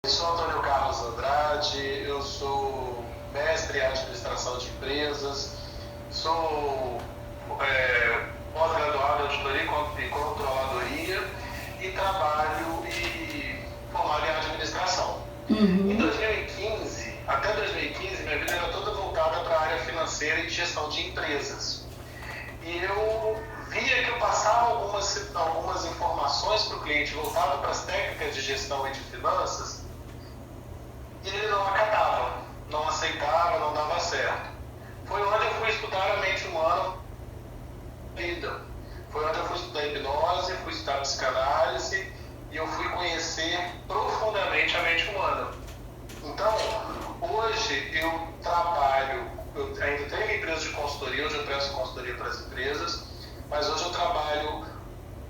Eu sou Antônio Carlos Andrade, eu sou mestre em administração de empresas, sou pós-graduado em auditoria e controladoria e trabalho formado em administração. Em 2015, até 2015, minha vida era toda voltada para a área financeira e de gestão de empresas. E eu via que eu passava algumas informações para o cliente voltado para as técnicas de gestão e de finanças, e ele não acatava, não aceitava, não dava certo. Foi onde eu fui estudar a mente humana, vida. Foi onde eu fui estudar hipnose, fui estudar psicanálise e eu fui conhecer profundamente a mente humana. Então, hoje eu ainda tenho uma empresa de consultoria, hoje eu presto consultoria para as empresas, mas hoje eu trabalho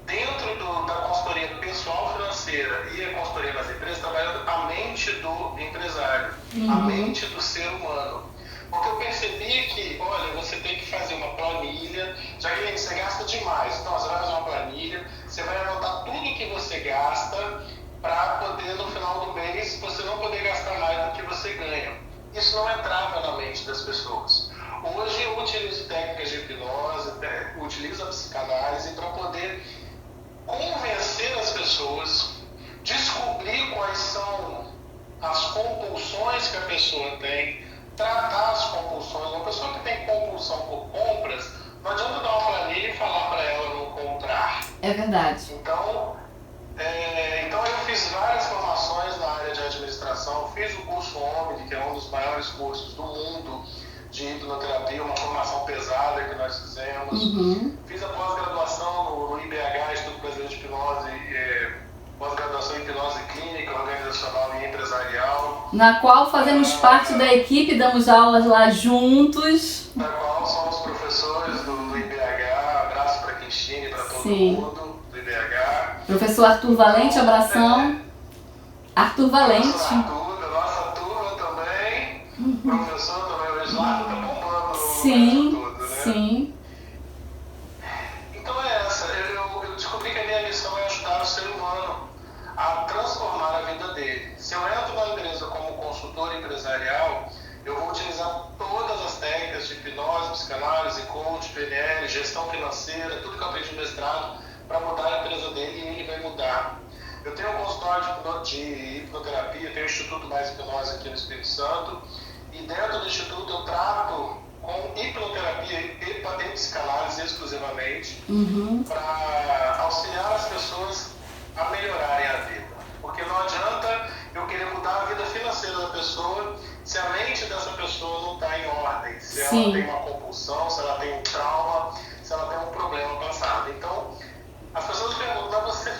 dentro da consultoria pessoal financeira e a consultoria nas empresas, trabalhando a mente do empresário, a mente do ser humano. Porque eu percebi que, olha, você tem que fazer uma planilha, já que você gasta demais, então você vai fazer uma planilha, você vai anotar tudo que você gasta para poder, no final do mês, você não poder gastar mais do que você ganha. Isso não entrava na mente das pessoas. Hoje eu utilizo técnicas de hipnose, utilizo a psicanálise para poder convencer as pessoas, descobrir quais são as compulsões que a pessoa tem, tratar as compulsões. Uma pessoa que tem compulsão por compras, não adianta dar uma planilha e falar para ela não comprar. É verdade. Então eu fiz várias formações na área de administração, fiz o curso OMNI, que é um dos maiores cursos do mundo de hipnoterapia, uma formação pesada que nós fizemos. Fiz a pós-graduação no IBH, Instituto Brasileiro de Hipnose, pós-graduação em hipnose clínica, organizacional e empresarial. Na qual fazemos parte da equipe, damos aulas lá juntos. Da qual somos professores do IBH, abraço para a Cristine, para todo mundo do IBH. Professor Arthur Valente, abração. Arthur Valente. Arthur, da nossa turma também. Professor também, o Eduardo tá bombando. Sim, tudo, né? sim. Então é essa, eu descobri que a minha missão é ajudar o ser humano a transformar a vida dele. Se eu entro na empresa como consultor empresarial, eu vou utilizar todas as técnicas de hipnose, psicanálise, coach, PNL, gestão financeira, tudo que eu aprendi no mestrado, para mudar a empresa dele e ele vai mudar. Eu tenho um consultório de hipnoterapia, tenho o Instituto Mais Hipnose aqui no Espírito Santo, e dentro do Instituto eu trato com hipnoterapia e psicanálise exclusivamente, para auxiliar as pessoas a melhorarem a vida. Porque não adianta eu querer mudar a vida financeira da pessoa se a mente dessa pessoa não está em ordem, se ela tem uma compulsão, se ela tem um trauma, se ela tem um problema passado. Então, as pessoas perguntam, você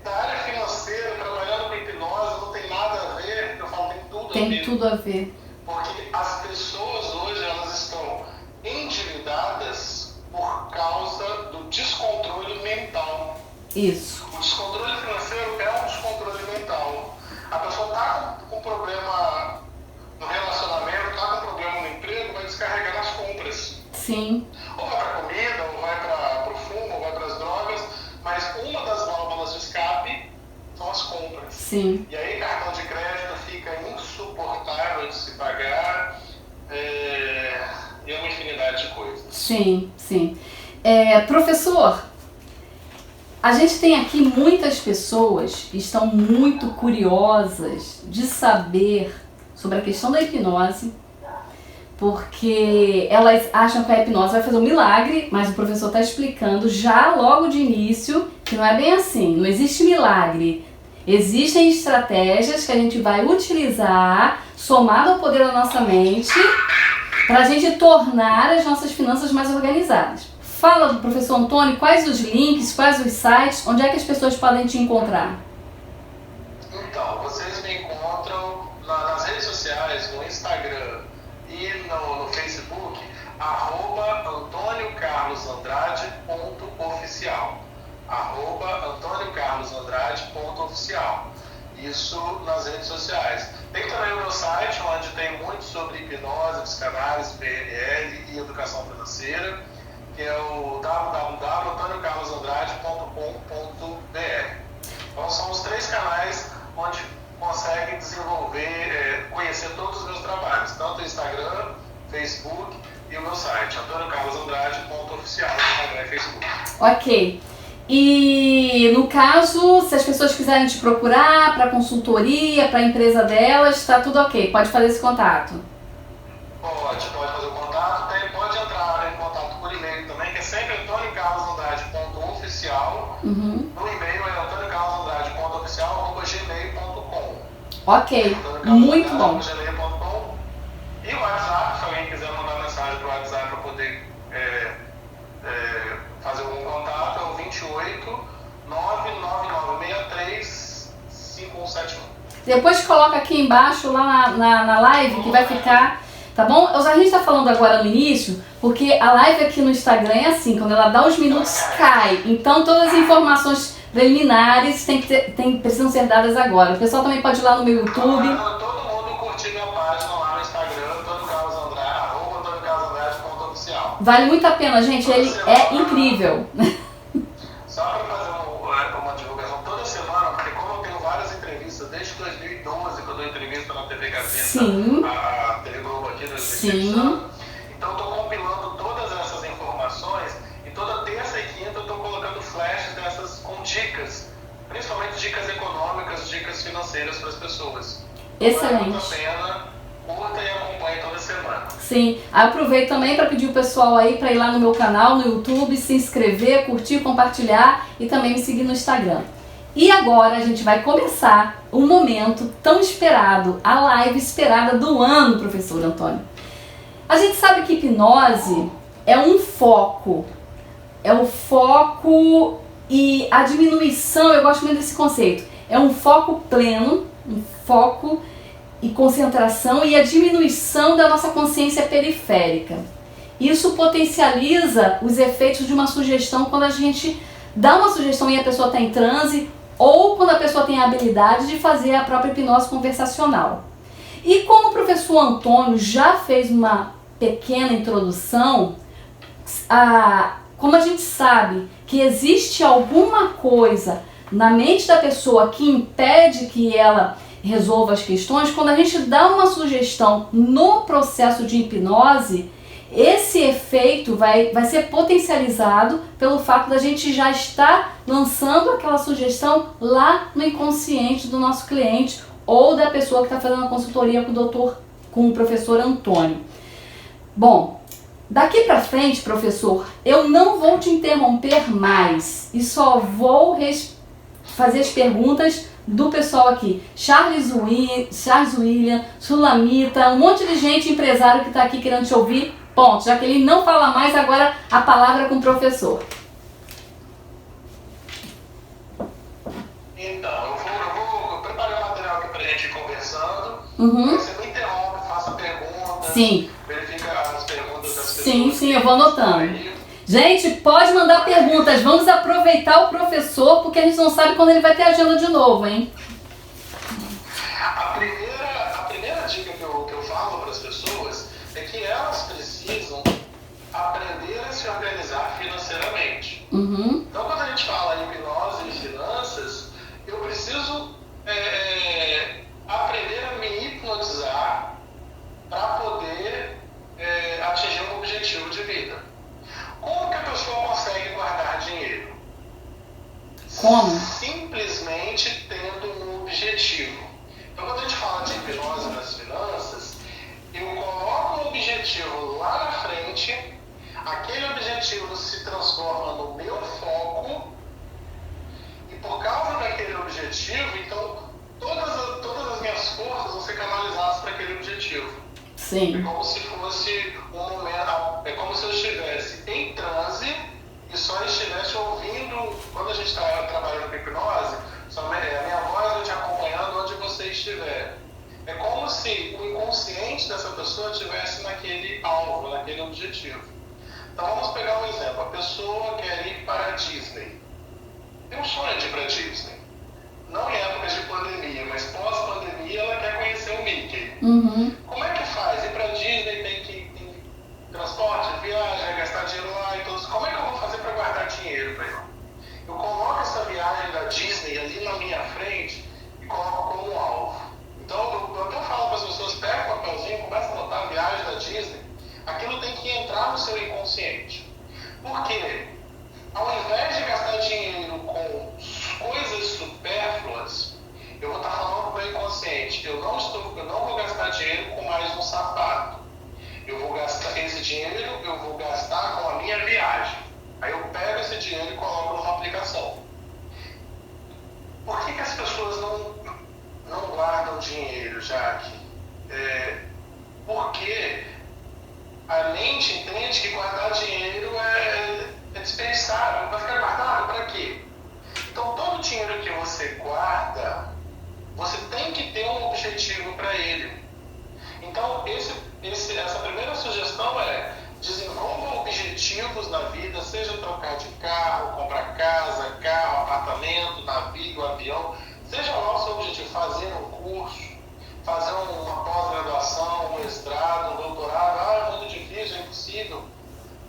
da área financeira, trabalhando com hipnose, não tem nada a ver? Eu falo, tem tudo a ver. Tem tudo a ver. Porque as pessoas hoje, elas estão endividadas por causa do descontrole mental. Isso. O descontrole financeiro é um descontrole mental. A pessoa está com problema no relacionamento, está com problema no emprego, vai descarregar nas compras. Sim. Ou vai para a comida, ou vai para o fumo, ou vai para as drogas, mas uma das válvulas de escape são as compras. Sim. E aí cartão de crédito fica insuportável de se pagar, e é uma infinidade de coisas. Sim, sim. Professor, a gente tem aqui muitas pessoas que estão muito curiosas de saber sobre a questão da hipnose, porque elas acham que a hipnose vai fazer um milagre, mas o professor está explicando já logo de início que não é bem assim, não existe milagre. Existem estratégias que a gente vai utilizar, somado ao poder da nossa mente, para a gente tornar as nossas finanças mais organizadas. Fala do professor Antônio, quais os links, quais os sites, onde é que as pessoas podem te encontrar? Então, vocês me encontram nas redes sociais, no Instagram e no Facebook, @AntônioCarlosAndrade.oficial. @AntônioCarlosAndrade.oficial. Isso nas redes sociais. Tem também o meu site, onde tem muito sobre hipnose, psicanálise, PNL e educação financeira, que é o www.antoniocarlosandrade.com.br. Então são os 3 canais onde consegue Facebook e o meu site, AntônioCarlosAndrade.oficial, no Instagram e Facebook. Ok. E no caso, se as pessoas quiserem te procurar para consultoria, para a empresa delas, está tudo ok, pode fazer esse contato? Pode fazer o contato, pode entrar em contato por e-mail também, que é sempre AntônioCarlosAndrade.oficial. No e-mail é AntônioCarlosAndrade.oficial@gmail.com. Ok, muito bom. E o WhatsApp, se alguém quiser mandar mensagem para o WhatsApp para poder fazer algum contato, é o 28 99963 5171. Depois coloca aqui embaixo, lá na live, que vai ficar, tá bom? A gente está falando agora no início, porque a live aqui no Instagram é assim, quando ela dá os minutos, cai. Então todas as informações preliminares precisam ser dadas agora. O pessoal também pode ir lá no meu YouTube. Todo mundo curtir minha página lá no Instagram, AntônioCarlosAndrade.oficial. Vale muito a pena, gente, ele é incrível. Só para fazer uma divulgação toda semana, porque como eu tenho várias entrevistas desde 2012, que eu dou entrevista na TV Gazeta, a TV Globo aqui do Espírito Santo, então eu estou compilando todas essas informações e toda terça e quinta eu estou colocando flashes dessas com dicas, principalmente dicas econômicas, dicas financeiras para as pessoas. Excelente. Vale muito a pena, curta e acompanhe toda semana. Sim, aproveito também para pedir o pessoal aí para ir lá no meu canal no YouTube, se inscrever, curtir, compartilhar e também me seguir no Instagram. E agora a gente vai começar um momento tão esperado, a live esperada do ano, professor Antônio. A gente sabe que hipnose é um foco e a diminuição, eu gosto muito desse conceito, é um foco pleno, um foco e concentração e a diminuição da nossa consciência periférica. Isso potencializa os efeitos de uma sugestão quando a gente dá uma sugestão e a pessoa está em transe ou quando a pessoa tem a habilidade de fazer a própria hipnose conversacional. E como o professor Antônio já fez uma pequena introdução, como a gente sabe que existe alguma coisa na mente da pessoa que impede que ela resolva as questões, quando a gente dá uma sugestão no processo de hipnose, esse efeito vai ser potencializado pelo fato da gente já estar lançando aquela sugestão lá no inconsciente do nosso cliente ou da pessoa que está fazendo a consultoria com o professor Antônio. Bom, daqui para frente, professor, eu não vou te interromper mais e só vou fazer as perguntas do pessoal aqui. Charles William, Sulamita, um monte de gente, empresário que está aqui querendo te ouvir. Ponto. Já que ele não fala mais, agora a palavra é com o professor. Então, eu vou preparar o material aqui para a gente ir conversando. Você me interrompe, faça perguntas. Sim. Verifica as perguntas das pessoas. Sim, eu vou anotando. Gente, pode mandar perguntas. Vamos aproveitar o professor, porque a gente não sabe quando ele vai ter agenda de novo, hein? A primeira dica que eu falo para as pessoas é que elas precisam aprender a se organizar financeiramente. Então, quando a gente fala em hipnose e finanças, eu preciso aprender a me hipnotizar para poder atingir um objetivo de vida. Como que a pessoa consegue guardar dinheiro? Como? Simplesmente tendo um objetivo. Então, quando a gente fala de hipnose nas finanças, eu coloco um objetivo lá na frente, aquele objetivo se transforma no meu foco, e por causa daquele objetivo, então, todas as minhas forças vão ser canalizadas para aquele objetivo. Sim. É como se fosse um momento, é como se eu estivesse em transe e só estivesse ouvindo, quando a gente está trabalhando com hipnose, a minha voz vai te acompanhando onde você estiver. É como se o inconsciente dessa pessoa estivesse naquele alvo, naquele objetivo. Então vamos pegar um exemplo. A pessoa quer ir para a Disney. Tem um sonho de ir para a Disney. Não em épocas de pandemia, mas pós-pandemia ela quer conhecer o Mickey. Como é que faz? Ir para a Disney tem transporte, viagem, gastar dinheiro lá e tudo. Como é que eu vou fazer para guardar dinheiro para ela? Eu coloco essa viagem da Disney ali na minha frente e coloco como alvo. Então eu até falo para as pessoas, pega um papelzinho, começa a anotar a viagem da Disney seguinte: eu não vou gastar dinheiro com mais um sapato. Eu vou gastar esse dinheiro, eu vou gastar com a minha viagem. Aí eu pego esse dinheiro e coloco numa aplicação. Por que as pessoas não guardam dinheiro, Jaque? Porque a mente entende que guardar dinheiro é desperdiçar, vai ficar guardado para quê? Então todo dinheiro que você guarda, você tem que ter um objetivo para ele. Então essa primeira sugestão é: desenvolva objetivos na vida, seja trocar de carro, comprar casa, carro, apartamento, navio, avião, seja lá o seu objetivo, fazer um curso, fazer uma pós-graduação, um mestrado, um doutorado. É muito difícil, é impossível.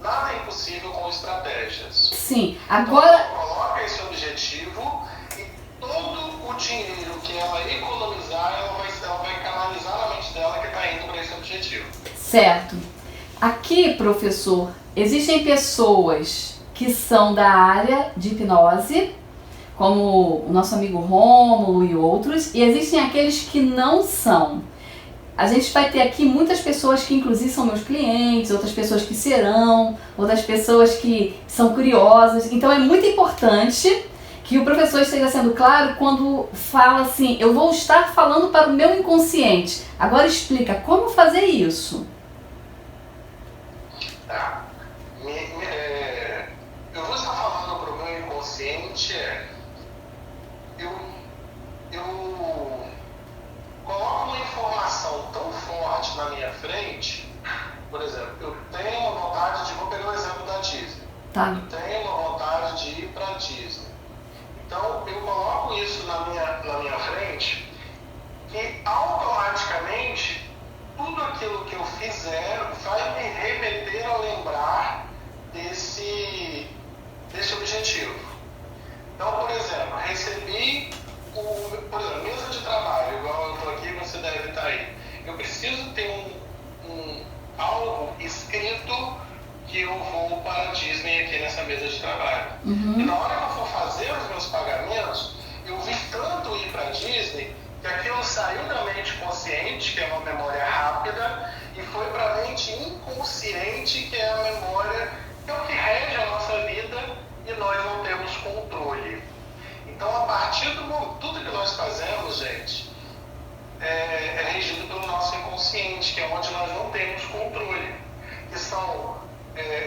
Nada é impossível com estratégias. Sim, agora... Então, coloca esse objetivo e todo o dinheiro que ela economizar, ela vai canalizar na mente dela que está indo para esse objetivo. Certo. Aqui, professor, existem pessoas que são da área de hipnose, como o nosso amigo Rômulo e outros, e existem aqueles que não são. A gente vai ter aqui muitas pessoas que inclusive são meus clientes, outras pessoas que serão, outras pessoas que são curiosas. Então é muito importante que o professor esteja sendo claro quando fala assim: eu vou estar falando para o meu inconsciente. Agora explica como fazer isso. Tá. Eu vou estar falando para o meu inconsciente, eu coloco uma informação tão forte na minha frente. Por exemplo, eu tenho uma vontade de... Vou pegar o exemplo da Disney. Tá. Eu tenho uma vontade de ir para a Disney. Então, eu coloco isso na minha frente e automaticamente tudo aquilo que eu fizer vai me remeter a lembrar desse objetivo. Então, por exemplo, recebi mesa de trabalho, igual eu estou aqui, você deve estar aí. Eu preciso ter algo escrito que eu vou para a Disney aqui nessa mesa de trabalho. Uhum. E na hora que eu for fazer os meus pagamentos, eu vi tanto ir para a Disney que aquilo saiu da mente consciente, que é uma memória rápida, e foi para a mente inconsciente, que é a memória, que é o que rege a nossa vida e nós não temos controle. Então, a partir tudo que nós fazemos, gente, é regido pelo nosso inconsciente, que é onde nós não temos controle,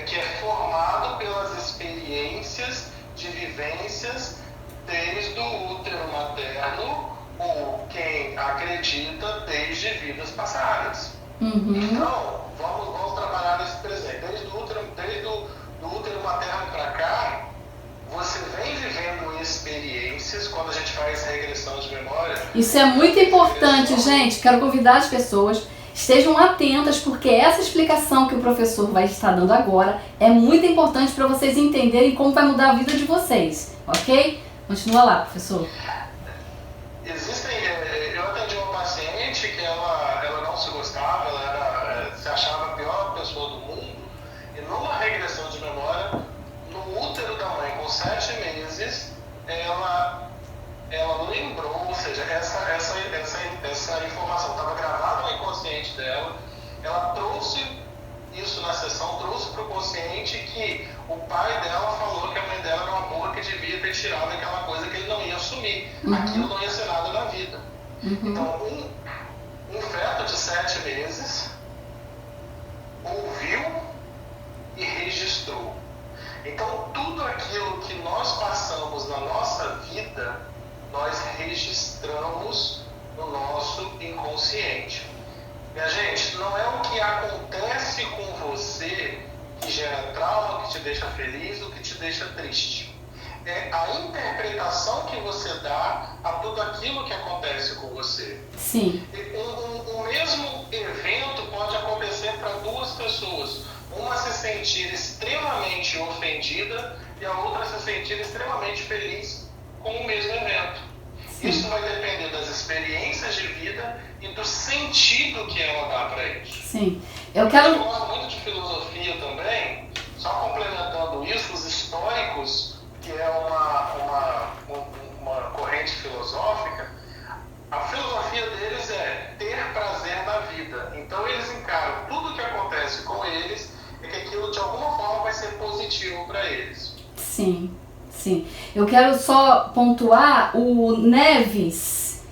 que é formado pelas experiências de vivências desde o útero materno, ou quem acredita desde vidas passadas. Uhum. Então, vamos trabalhar nesse presente. Desde o útero materno para cá, você vem vivendo experiências. Quando a gente faz regressão de memória... Isso é muito importante, gente. Quero convidar as pessoas, estejam atentas, porque essa explicação que o professor vai estar dando agora é muito importante para vocês entenderem como vai mudar a vida de vocês, ok? Continua lá, professor. Eu atendi uma paciente que ela não se gostava, ela se achava a pior pessoa do mundo, e numa regressão de memória, no útero da mãe, com 7 meses, ela lembrou, ou seja, essa informação estava gravada no inconsciente dela, ela trouxe isso na sessão, trouxe para o consciente que o pai dela falou que a mãe dela era uma boa que devia ter tirado aquela coisa que ele não ia assumir. Uhum. Aquilo não ia ser nada na vida. Uhum. Então, um feto de 7 meses ouviu e registrou. Então, tudo aquilo que nós passamos na nossa vida, nós registramos no nosso inconsciente. Minha gente, não é o que acontece com você que gera trauma, que te deixa feliz ou que te deixa triste. É a interpretação que você dá a tudo aquilo que acontece com você. Sim. O mesmo evento pode acontecer para 2 pessoas. Uma se sentir extremamente ofendida e a outra se sentir extremamente feliz com o mesmo evento. Sim. Isso vai depender das experiências de vida e do sentido que ela dá para isso. Sim. Eu gosto muito de filosofia também, só complementando isso, os estoicos, que é uma corrente filosófica, a filosofia deles acontece com eles é que aquilo de alguma forma vai ser positivo para eles. Sim, sim. Eu quero só pontuar o Neves,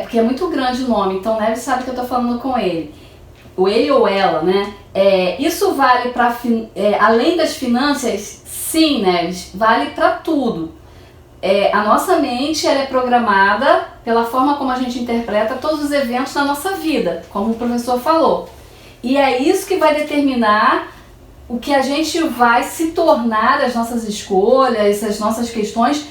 porque é muito grande o nome, então Neves sabe que eu tô falando com ele. O ele ou ela, né? Isso vale para além das finanças? Sim, Neves, vale para tudo. A nossa mente ela é programada pela forma como a gente interpreta todos os eventos na nossa vida, como o professor falou. E é isso que vai determinar o que a gente vai se tornar, as nossas escolhas, as nossas questões,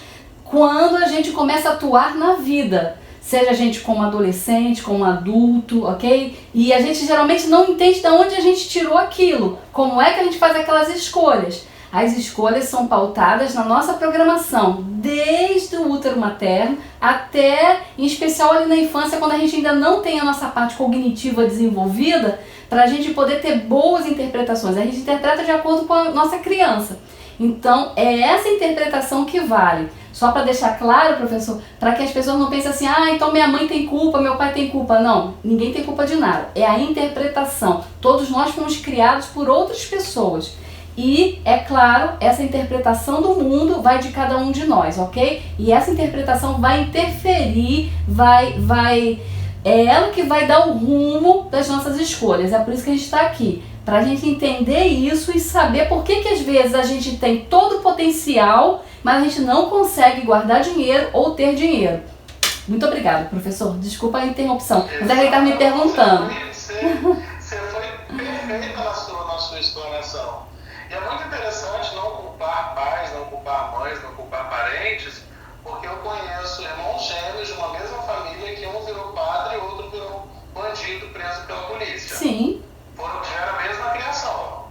quando a gente começa a atuar na vida. Seja a gente como adolescente, como adulto, ok? E a gente geralmente não entende de onde a gente tirou aquilo. Como é que a gente faz aquelas escolhas? As escolhas são pautadas na nossa programação, desde o útero materno até, em especial ali na infância, quando a gente ainda não tem a nossa parte cognitiva desenvolvida, para a gente poder ter boas interpretações. A gente interpreta de acordo com a nossa criança. Então, é essa interpretação que vale. Só para deixar claro, professor, para que as pessoas não pensem assim, então minha mãe tem culpa, meu pai tem culpa. Não, ninguém tem culpa de nada. É a interpretação. Todos nós fomos criados por outras pessoas. E, é claro, essa interpretação do mundo vai de cada um de nós, ok? E essa interpretação vai interferir, é ela que vai dar o rumo das nossas escolhas. É por isso que a gente está aqui. Para a gente entender isso e saber por que às vezes a gente tem todo o potencial, mas a gente não consegue guardar dinheiro ou ter dinheiro. Muito obrigada, professor. Desculpa a interrupção. Mas é que ele está me perguntando. Você foi perfeita na sua explanação. E é muito interessante não culpar pais, não culpar mães, não culpar parentes, porque eu conheço irmãos gêmeos de uma mesma família que um virou padre e o outro virou bandido preso pela polícia. Sim. Tiveram a mesma criação.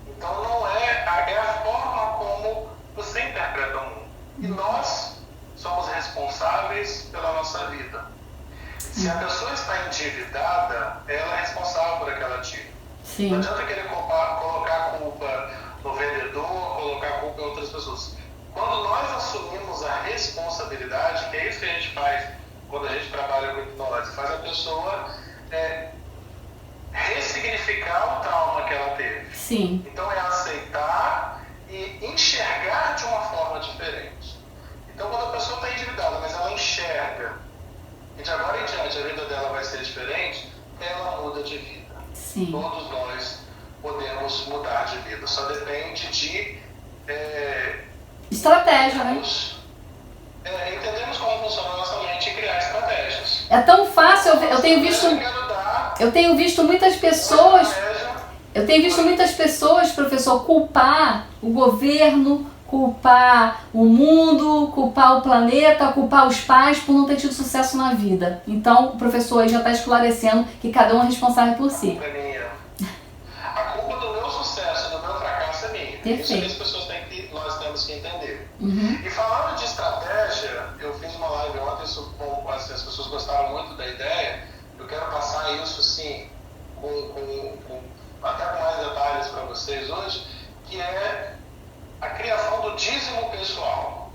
Então não é a forma como você interpreta o mundo. E nós somos responsáveis pela nossa vida. Se a pessoa está endividada, ela é responsável por aquela dívida. Sim. Não adianta querer colocar a culpa no vendedor, colocar a culpa em outras pessoas. Quando nós assumimos a responsabilidade, que é isso que a gente faz quando a gente trabalha com hipnose, faz a pessoa ressignificar o trauma que ela teve. Sim. Então é aceitar e enxergar de uma forma diferente. Então quando a pessoa está endividada, mas ela enxerga e de agora em diante a vida dela vai ser diferente, ela muda de vida. Sim. Todos nós podemos mudar de vida, só depende de estratégia, né? Entendemos como funciona a nossa mente e criar estratégias. É tão fácil, eu tenho visto muitas pessoas, professor, culpar o governo, culpar o mundo, culpar o planeta, culpar os pais por não ter tido sucesso na vida. Então, o professor aí já está esclarecendo que cada um é responsável por si. A culpa é minha. A culpa do meu sucesso, do meu fracasso é minha. Perfeito. Isso que nós temos que entender. Uhum. E falando de estratégia, eu fiz uma live ontem, as pessoas gostaram muito da ideia. Eu quero passar isso, sim, até com mais detalhes para vocês hoje, que é a criação do dízimo pessoal.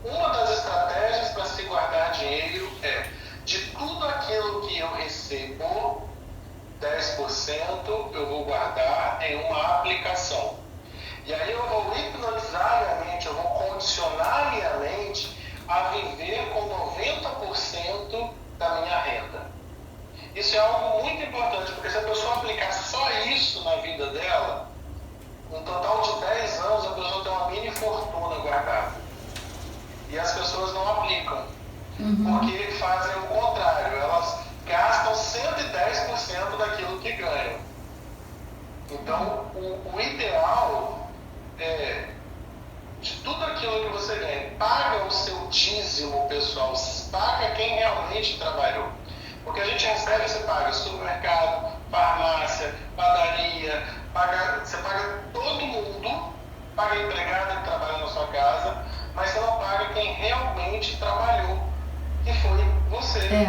Uma das estratégias para se guardar dinheiro é, de tudo aquilo que eu recebo, 10% eu vou guardar em uma aplicação. E aí eu vou hipnotizar minha mente, eu vou condicionar minha mente a viver com 90% da minha renda. Isso é algo muito importante, porque se a pessoa aplicar só isso na vida dela, um total de 10 anos a pessoa tem uma mini fortuna guardada. E as pessoas não aplicam, porque fazem o contrário, elas gastam 110% daquilo que ganham. Então, o ideal é, de tudo aquilo que você ganha, paga o seu dízimo pessoal, paga quem realmente trabalhou. Porque a gente recebe, você paga supermercado, farmácia, padaria, você paga todo mundo, paga a empregada que trabalha na sua casa, mas você não paga quem realmente trabalhou, que foi você.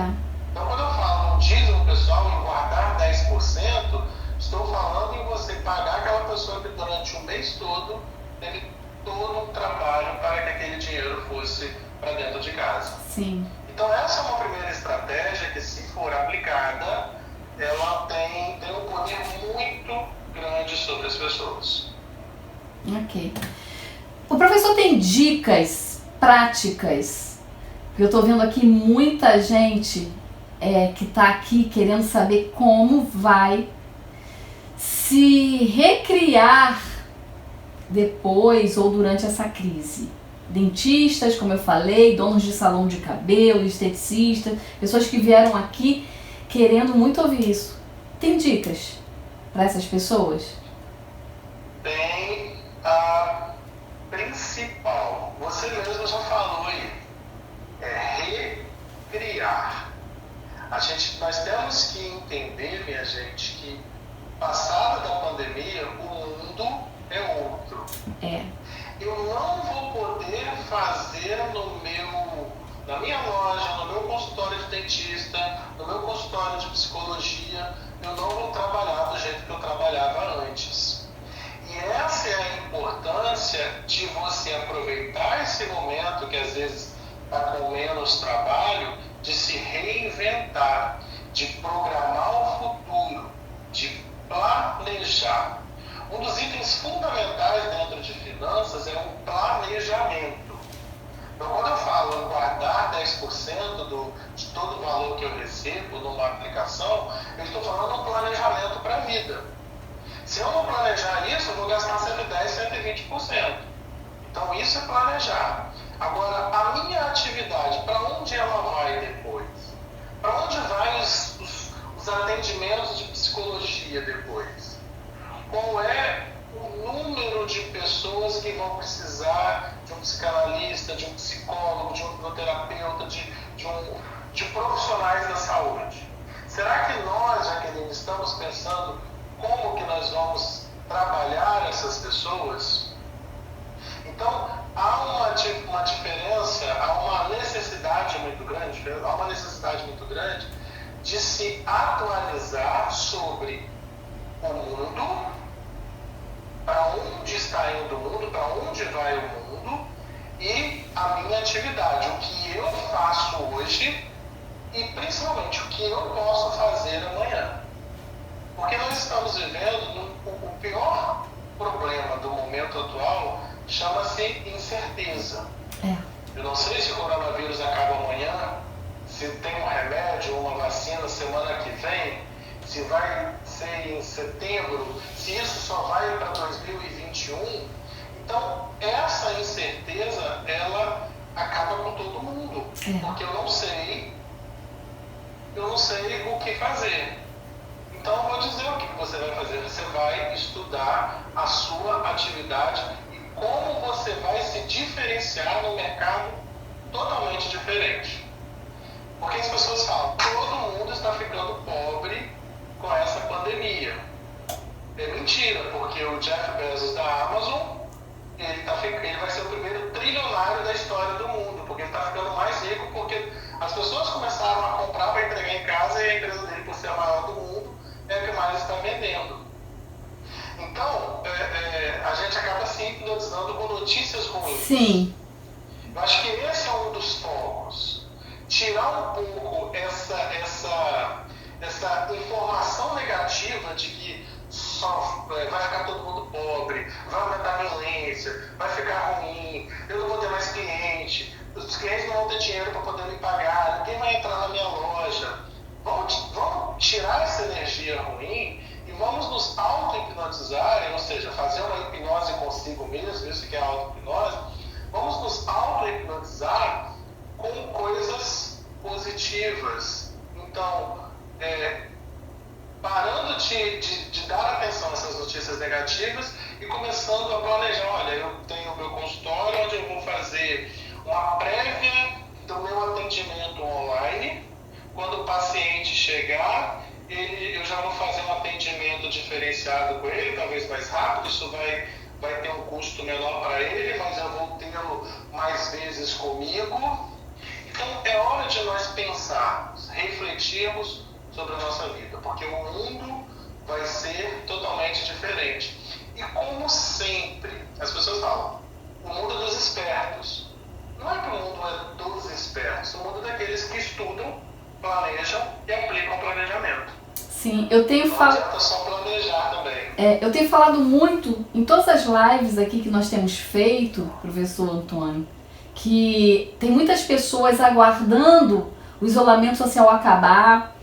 Então, quando eu falo no dízimo pessoal, em guardar 10%, estou falando em você pagar aquela pessoa que durante um mês todo teve todo um trabalho para que aquele dinheiro fosse para dentro de casa. Sim. Então essa é uma primeira estratégia que, se for aplicada, ela tem um poder muito grande sobre as pessoas. Ok. O professor tem dicas práticas? Eu estou vendo aqui muita gente que está aqui querendo saber como vai se recriar depois ou durante essa crise. Dentistas, como eu falei, donos de salão de cabelo, esteticistas, pessoas que vieram aqui querendo muito ouvir isso. Tem dicas para essas pessoas? Tem a principal. Você mesmo já falou aí. É recriar. Nós temos que entender, minha gente, que passada da pandemia, o mundo é outro. Eu não vou poder fazer na minha loja, no meu consultório de dentista, no meu consultório de psicologia, eu não vou trabalhar do jeito que eu trabalhava antes. E essa é a importância de você aproveitar esse momento que às vezes está com menos trabalho, de se reinventar, de programar o futuro, de planejar. Um dos itens fundamentais dentro de finanças é o planejamento. Então, quando eu falo em guardar 10% de todo o valor que eu recebo numa aplicação, eu estou falando um planejamento para a vida. Se eu não planejar isso, eu vou gastar 110%, 120%. Então, isso é planejar. Agora, a minha atividade, para onde ela vai depois? Para onde vai os atendimentos de psicologia depois? Qual é o número de pessoas que vão precisar de um psicanalista, de um psicólogo, de um hipnoterapeuta, de profissionais da saúde? Será que nós, Jaqueline, estamos pensando como que nós vamos trabalhar essas pessoas? Então, há uma diferença, há uma necessidade muito grande de se atualizar sobre o mundo, para onde está indo o mundo, para onde vai o mundo, e a minha atividade, o que eu faço hoje e principalmente o que eu posso fazer amanhã. Porque nós estamos vivendo o pior problema do momento atual, chama-se incerteza. Eu não sei se o coronavírus acaba amanhã, se tem um remédio ou uma vacina semana que vem, se vai ser em setembro, se isso só vai para 2021. Então, essa incerteza, ela acaba com todo mundo. Porque eu não sei o que fazer. Então, eu vou dizer o que você vai fazer. Você vai estudar a sua atividade e como você vai se diferenciar no mercado totalmente diferente. Porque as pessoas falam, todo mundo está ficando pobre com essa pandemia. É mentira, porque o Jeff Bezos da Amazon, ele vai ser o primeiro trilionário da história do mundo, porque ele está ficando mais rico, porque as pessoas começaram a comprar para entregar em casa e a empresa dele, por ser a maior do mundo, é a que mais está vendendo. Então, a gente acaba se hipnotizando com notícias ruins. Sim. Eu acho que esse é um dos focos. Tirar um pouco essa informação negativa de que só vai ficar todo mundo pobre, vai aumentar a violência, vai ficar ruim, eu não vou ter mais cliente, os clientes não vão ter dinheiro para poder me pagar, ninguém vai entrar na minha loja. Vamos tirar essa energia ruim e vamos nos auto-hipnotizar, ou seja, fazer uma hipnose consigo mesmo, isso que é a auto-hipnose. Vamos nos auto-hipnotizar com coisas positivas. Então, parando de dar atenção a essas notícias negativas e começando a planejar, olha, eu tenho o meu consultório onde eu vou fazer uma prévia do meu atendimento online. Quando o paciente chegar, eu já vou fazer um atendimento diferenciado com ele, talvez mais rápido, isso vai ter um custo menor para ele, mas eu vou tê-lo mais vezes comigo. Então, é hora de nós pensarmos, refletirmos sobre a nossa vida, porque o mundo vai ser totalmente diferente. E como sempre, as pessoas falam, o mundo é dos espertos. Não é que o mundo é dos espertos, o mundo é daqueles que estudam, planejam e aplicam o planejamento. Sim, eu tenho falado. Não adianta só planejar também. Eu tenho falado muito em todas as lives aqui que nós temos feito, professor Antônio, que tem muitas pessoas aguardando o isolamento social acabar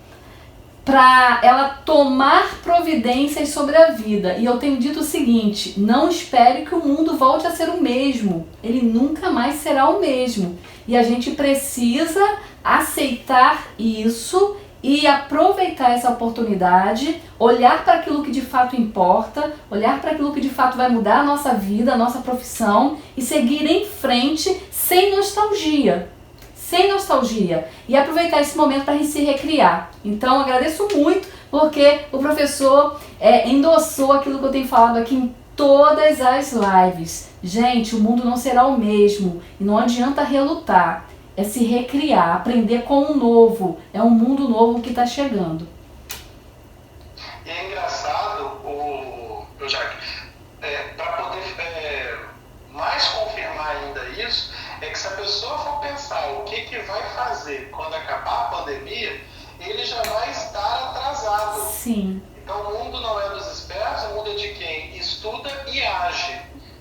para ela tomar providências sobre a vida. E eu tenho dito o seguinte: não espere que o mundo volte a ser o mesmo. Ele nunca mais será o mesmo. E a gente precisa aceitar isso e aproveitar essa oportunidade, olhar para aquilo que de fato importa, olhar para aquilo que de fato vai mudar a nossa vida, a nossa profissão e seguir em frente sem nostalgia. Sem nostalgia. E aproveitar esse momento para a gente se recriar. Então, agradeço muito porque o professor endossou aquilo que eu tenho falado aqui em todas as lives. Gente, o mundo não será o mesmo e não adianta relutar. É se recriar, aprender com o novo. É um mundo novo que está chegando. E é engraçado, para poder mais confirmar ainda isso, é que se a pessoa for pensar o que vai fazer quando acabar a pandemia, ele já vai estar atrasado. Sim. Então o mundo não é dos espertos, o mundo é de quem estuda e age.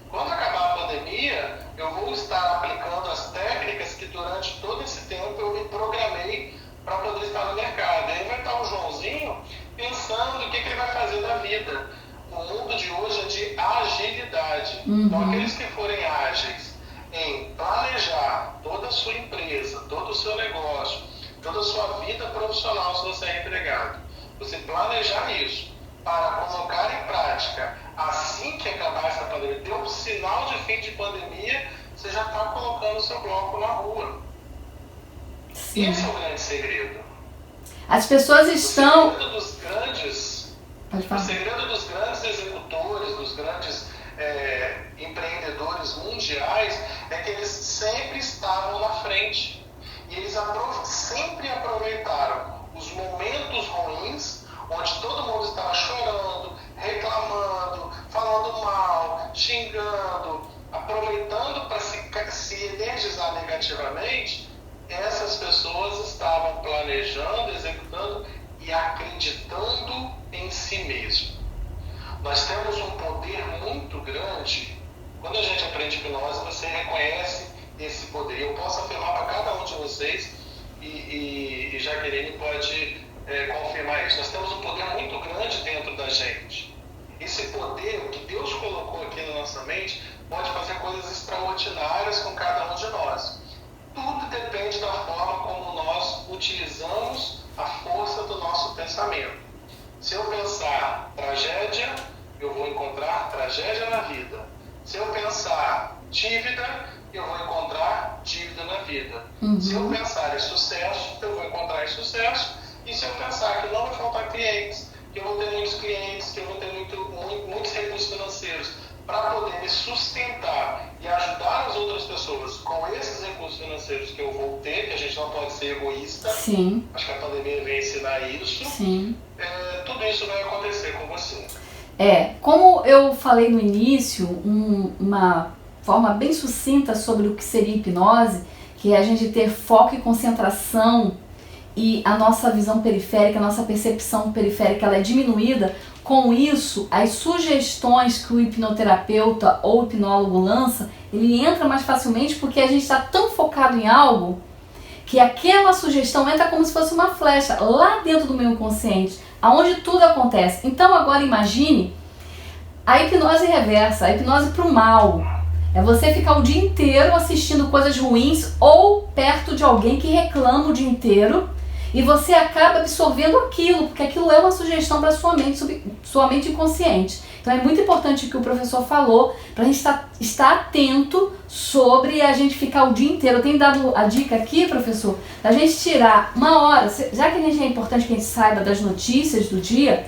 Quando acabar a pandemia, eu vou estar aplicando as técnicas que durante todo esse tempo eu me programei para poder estar no mercado. Aí vai estar o Joãozinho pensando o que ele vai fazer da vida. O mundo de hoje é de agilidade. Então aqueles que forem ágeis em planejar toda a sua empresa, todo o seu negócio, toda a sua vida profissional, se você é empregado, você planejar isso para colocar em prática assim que acabar essa pandemia, deu um sinal de fim de pandemia, você já está colocando o seu bloco na rua. Sim. Esse é o grande segredo. As pessoas estão... O segredo dos grandes executores, dos grandes empreendedores mundiais, é que eles sempre estavam na frente. E eles sempre aproveitaram os momentos ruins, onde todo mundo estava chorando, reclamando, falando mal, xingando, aproveitando para se energizar negativamente. Essas pessoas estavam planejando, executando e acreditando em si mesmo. Nós temos um poder muito grande. Quando a gente aprende hipnose, você reconhece esse poder. Eu posso afirmar para cada um de vocês, e Jaqueline pode confirmar isso. Nós temos um poder muito grande dentro da gente. Esse poder, o que Deus colocou aqui na nossa mente, pode fazer coisas extraordinárias com cada um de nós. Tudo depende da forma como nós utilizamos a força do nosso pensamento. Se eu pensar tragédia, eu vou encontrar tragédia na vida. Se eu pensar dívida, eu vou encontrar dívida na vida. Se eu pensar em sucesso, eu vou encontrar em sucesso. E se eu pensar que não vai faltar clientes, que eu vou ter muitos clientes, que eu vou ter muitos recursos financeiros para poder me sustentar e ajudar as outras pessoas com esses recursos financeiros que eu vou ter, que a gente não pode ser egoísta. Sim. Acho que a pandemia vem ensinar isso. Sim. Tudo isso vai acontecer com você. Como eu falei no início, uma forma bem sucinta sobre o que seria hipnose, que é a gente ter foco e concentração e a nossa visão periférica, a nossa percepção periférica, ela é diminuída. Com isso, as sugestões que o hipnoterapeuta ou hipnólogo lança, ele entra mais facilmente porque a gente está tão focado em algo que aquela sugestão entra como se fosse uma flecha lá dentro do meu inconsciente, aonde tudo acontece. Então agora imagine a hipnose reversa, a hipnose para o mal. É você ficar o dia inteiro assistindo coisas ruins ou perto de alguém que reclama o dia inteiro e você acaba absorvendo aquilo, porque aquilo é uma sugestão para sua mente inconsciente. Então é muito importante o que o professor falou, para a gente estar atento sobre a gente ficar o dia inteiro. Eu tenho dado a dica aqui, professor, da gente tirar uma hora, já que a gente é importante que a gente saiba das notícias do dia,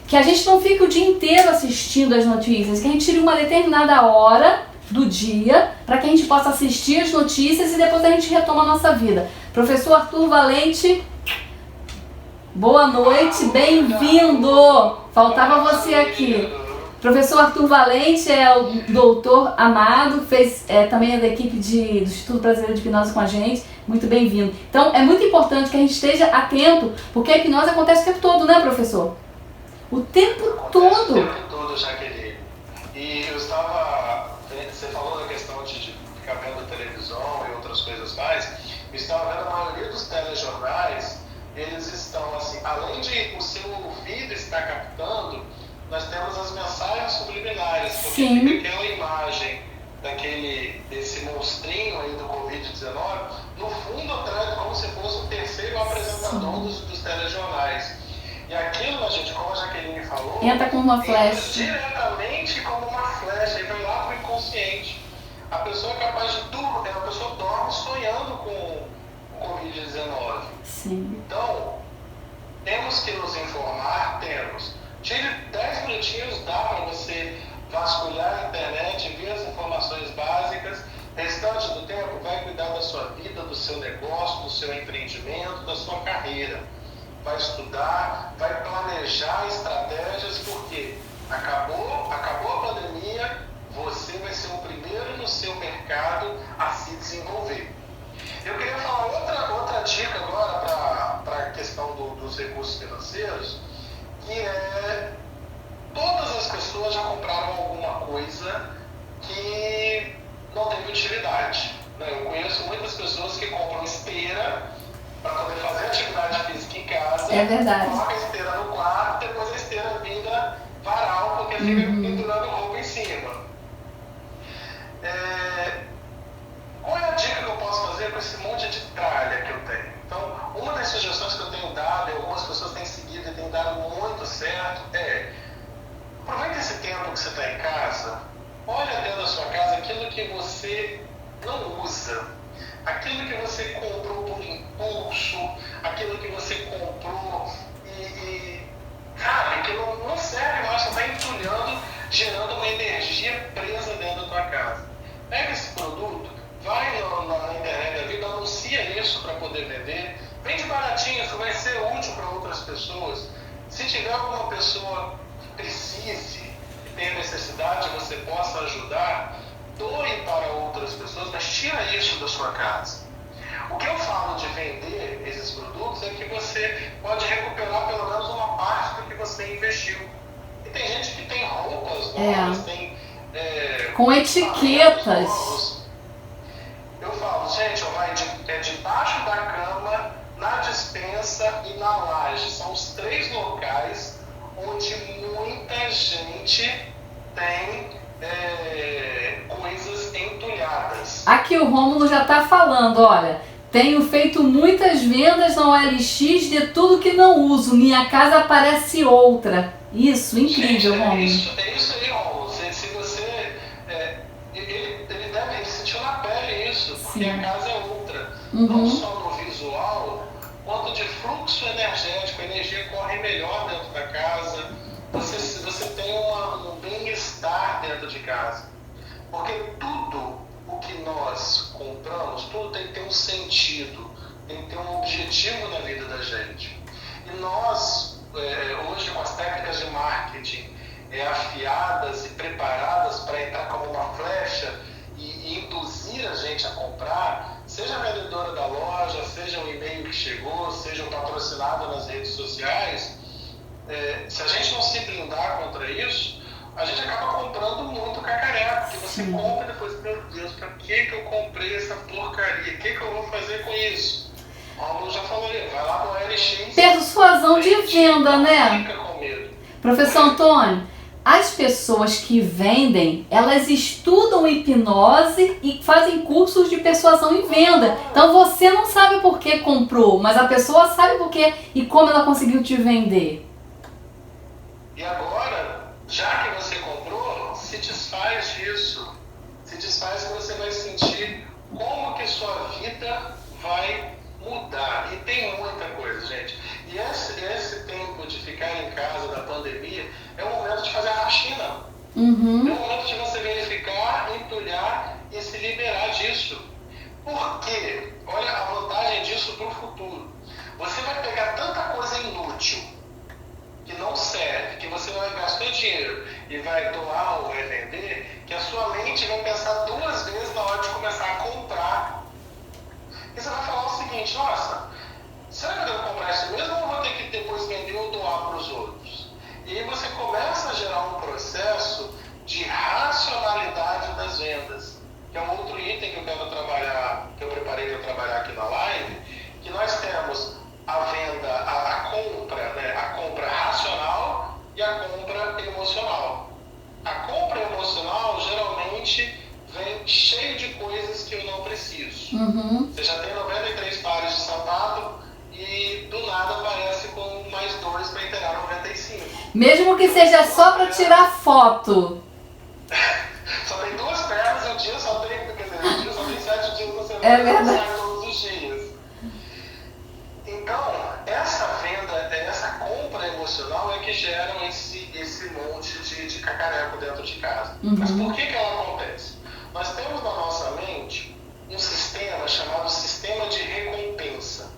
que a gente não fique o dia inteiro assistindo as notícias, que a gente tire uma determinada hora do dia para que a gente possa assistir as notícias e depois a gente retoma a nossa vida. Professor Arthur Valente, boa noite, bem-vindo! Faltava você aqui. Professor Arthur Valente é o doutor amado, fez também é da equipe do Instituto Brasileiro de Hipnose com a gente. muito bem-vindo. Então, é muito importante que a gente esteja atento, porque a hipnose acontece o tempo todo, né, professor? O tempo todo. O tempo todo, Jaqueline. E eu estava... Você falou da questão de ficar vendo televisão e outras coisas mais. Eu estava vendo a maioria dos telejornais, eles estão assim, além de o seu ouvido estar captando, nós temos as mensagens subliminares, porque Sim. fica aquela imagem desse monstrinho aí do Covid-19, no fundo atrás, como se fosse o terceiro apresentador dos telejornais. E aquilo, gente, como a Jaqueline falou, entra com uma flecha. Diretamente como uma flecha, e vai lá para o inconsciente. A pessoa é capaz de dormir, a pessoa dorme sonhando com o Covid-19. Sim. Então, temos que nos informar, Tire 10 minutinhos, dá para você vasculhar a internet, ver as informações básicas. Restante do tempo, vai cuidar da sua vida, do seu negócio, do seu empreendimento, da sua carreira. Vai estudar, vai planejar estratégias, porque acabou a pandemia, você vai ser o primeiro no seu mercado a se desenvolver. Eu queria falar outra dica agora para a questão dos recursos financeiros, que é: todas as pessoas já compraram alguma coisa que não teve utilidade. Eu conheço muitas pessoas que compram esteira para poder fazer atividade física em casa. É verdade. Coloca a esteira no quarto, depois a esteira vira varal, porque fica pendurando roupa em cima. Qual é a dica que eu posso fazer com esse monte de tralha que eu tenho? Então, uma das sugestões que eu tenho dado, e algumas pessoas têm seguido e têm dado muito certo, aproveita esse tempo que você está em casa, olha dentro da sua casa aquilo que você não usa, aquilo que você comprou por impulso, aquilo que você comprou sabe, que não serve mais, você está entulhando, gerando uma energia presa dentro da tua casa. Pega esse produto, vai na internet da vida, anuncia isso para poder vender, vende baratinho, isso vai ser útil para outras pessoas. Se tiver alguma pessoa que precise, que tenha necessidade, você possa ajudar, doe para outras pessoas, mas tira isso da sua casa. O que eu falo de vender esses produtos é que você pode recuperar pelo menos uma parte do que você investiu. E tem gente que tem roupas novas, tem... com etiquetas. Eu falo, gente, vai debaixo da cama, na despensa e na laje. São os 3 locais onde muita gente tem coisas entulhadas. Aqui o Rômulo já está falando, olha, tenho feito muitas vendas na OLX de tudo que não uso, minha casa parece outra. Isso, incrível, Rômulo. É isso aí, Rômulo. Se você... ele sentiu na pele isso, porque a casa é outra. Não só no visual, quanto de fluxo energético, a energia corre melhor dentro da casa, você tem um bem-estar dentro de casa. Porque tudo o que nós compramos, tudo tem que ter um sentido, tem que ter um objetivo na vida da gente. E nós, hoje, com as técnicas de marketing afiadas e preparadas para entrar como uma flecha e induzir a gente a comprar, seja a vendedora da loja, seja o e-mail que chegou, seja o patrocinado nas redes sociais, se a gente não se blindar contra isso, a gente acaba comprando muito cacareco, porque você compra e depois, meu Deus, pra que eu comprei essa porcaria? O que eu vou fazer com isso? O Romulo já falou ali, vai lá no OLX. Persuasão de venda, né? Fica com medo. Professor Antônio, as pessoas que vendem, elas estudam hipnose e fazem cursos de persuasão e venda. Então você não sabe por que comprou, mas a pessoa sabe por que e como ela conseguiu te vender. E agora, já que você comprou, se desfaz disso. Se desfaz que você vai sentir como que sua vida vai mudar. E tem muita coisa, gente. E esse tempo de ficar em casa da pandemia é o momento de fazer a faxina. É o momento de você verificar, entulhar e se liberar disso. Por quê? Olha a vantagem disso para o futuro. Você vai pegar tanta coisa inútil que não serve, que você vai gastar dinheiro e vai doar ou vai vender, que a sua mente vai pensar 2 vezes na hora de começar a comprar. E você vai falar, seguinte, nossa, será que eu devo comprar isso mesmo ou vou ter que depois vender ou doar para os outros? E aí você começa a gerar um processo de racionalidade das vendas, que é um outro item que eu quero trabalhar, que eu preparei para trabalhar aqui na live, que nós temos a venda, a compra, né? A compra racional e a compra emocional. A compra emocional geralmente vem cheio de coisas que eu não preciso. Você já tem 93 pares de sapato e do nada aparece com mais 2 para inteirar 95. Mesmo que seja só para tirar foto. Só tem 2 pernas e o dia só tem, quer dizer, o dia só tem 7 dias na semana. É verdade. Sai todos os dias. Então, essa venda, essa compra emocional é que geram esse monte de cacareco dentro de casa. Mas por que ela acontece? Nós temos na nossa mente um sistema chamado sistema de recompensa.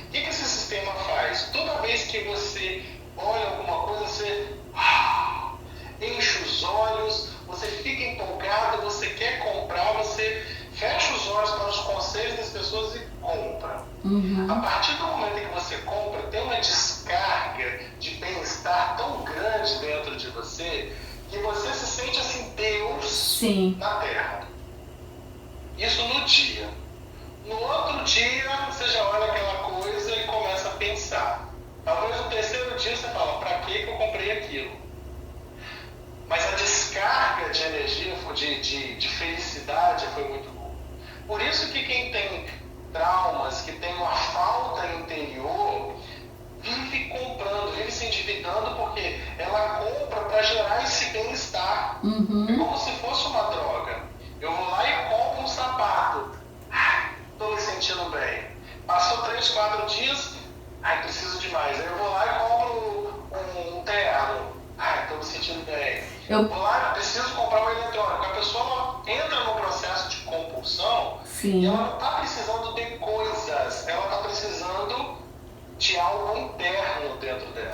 O que esse sistema faz? Toda vez que você olha alguma coisa, você enche os olhos, você fica empolgado, você quer comprar, você fecha os olhos para os conselhos das pessoas e compra. A partir do momento em que você compra, tem uma descarga de bem-estar tão grande dentro de você que você se sente assim, Deus na Terra. Isso no dia. No outro dia, você já olha aquela coisa e começa a pensar. Talvez no terceiro dia você fala, para que eu comprei aquilo? Mas a descarga de energia, de felicidade foi muito boa. Por isso que quem tem traumas, que tem uma falta interior, vive comprando, vive se endividando porque ela compra para gerar esse bem-estar. É como se fosse uma droga. Eu vou lá e compro um sapato. Estou me sentindo bem. Passou 3, 4 dias, preciso de mais. Aí eu vou lá e compro um terno. Estou me sentindo bem. Eu vou lá, preciso comprar um eletrônico. A pessoa entra no processo de compulsão e ela não está precisando de coisas, ela está precisando de algo interno dentro dela.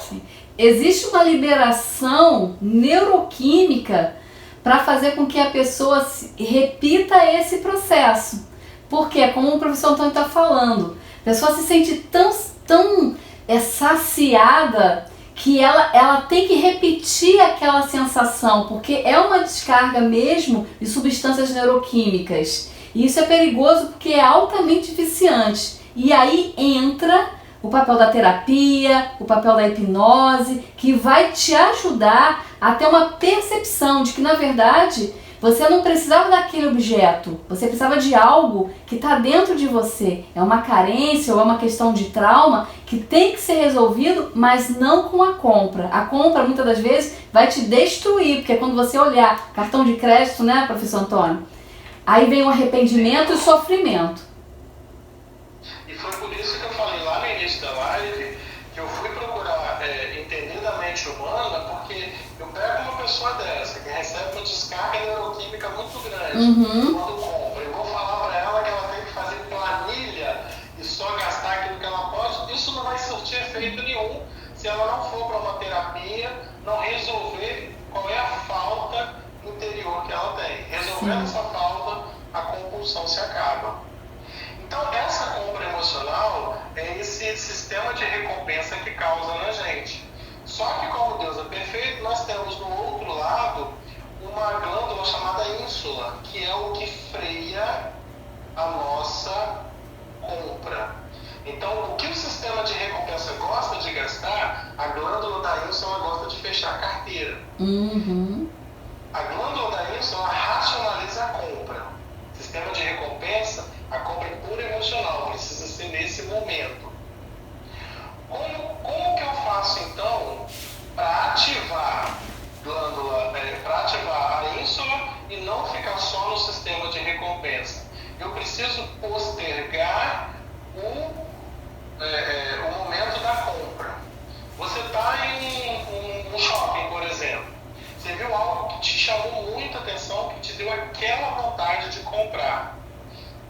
Existe uma liberação neuroquímica para fazer com que a pessoa repita esse processo. Porque, como o professor Antônio está falando, a pessoa se sente tão saciada que ela tem que repetir aquela sensação, porque é uma descarga mesmo de substâncias neuroquímicas. E isso é perigoso porque é altamente viciante. E aí entra o papel da terapia, o papel da hipnose, que vai te ajudar a ter uma percepção de que, na verdade, você não precisava daquele objeto, você precisava de algo que está dentro de você. É uma carência ou é uma questão de trauma que tem que ser resolvido, mas não com a compra. A compra, muitas das vezes, vai te destruir, porque quando você olhar cartão de crédito, né, professor Antônio? Aí vem o arrependimento e o sofrimento. E foi por isso que eu falei lá no início da live que eu fui procurar entender da mente humana, porque eu pego uma pessoa dessa que recebe uma descarga neuroquímica muito grande quando compra. Eu vou falar para ela que ela tem que fazer planilha e só gastar aquilo que ela pode. Isso não vai surtir efeito nenhum se ela não for para uma terapia, não resolver qual é a falta interior que ela tem. Resolvendo essa falta, a compulsão se acaba. Então, essa compra emocional é esse sistema de recompensa que causa na gente. Só que, como Deus é perfeito, nós temos no outro lado uma glândula chamada ínsula, que é o que freia a nossa compra. Então, o que o sistema de recompensa gosta de gastar, a glândula da ínsula gosta de fechar a carteira. A glândula da ínsula racionaliza a compra. Sistema de recompensa, a compra é pura emocional, precisa ser nesse momento. Como que eu faço então para ativar glândula, para ativar a ínsula e não ficar só no sistema de recompensa? Eu preciso postergar o momento da compra. Você está em um shopping, por exemplo. Você viu algo que te chamou muita atenção, que te deu aquela vontade de comprar.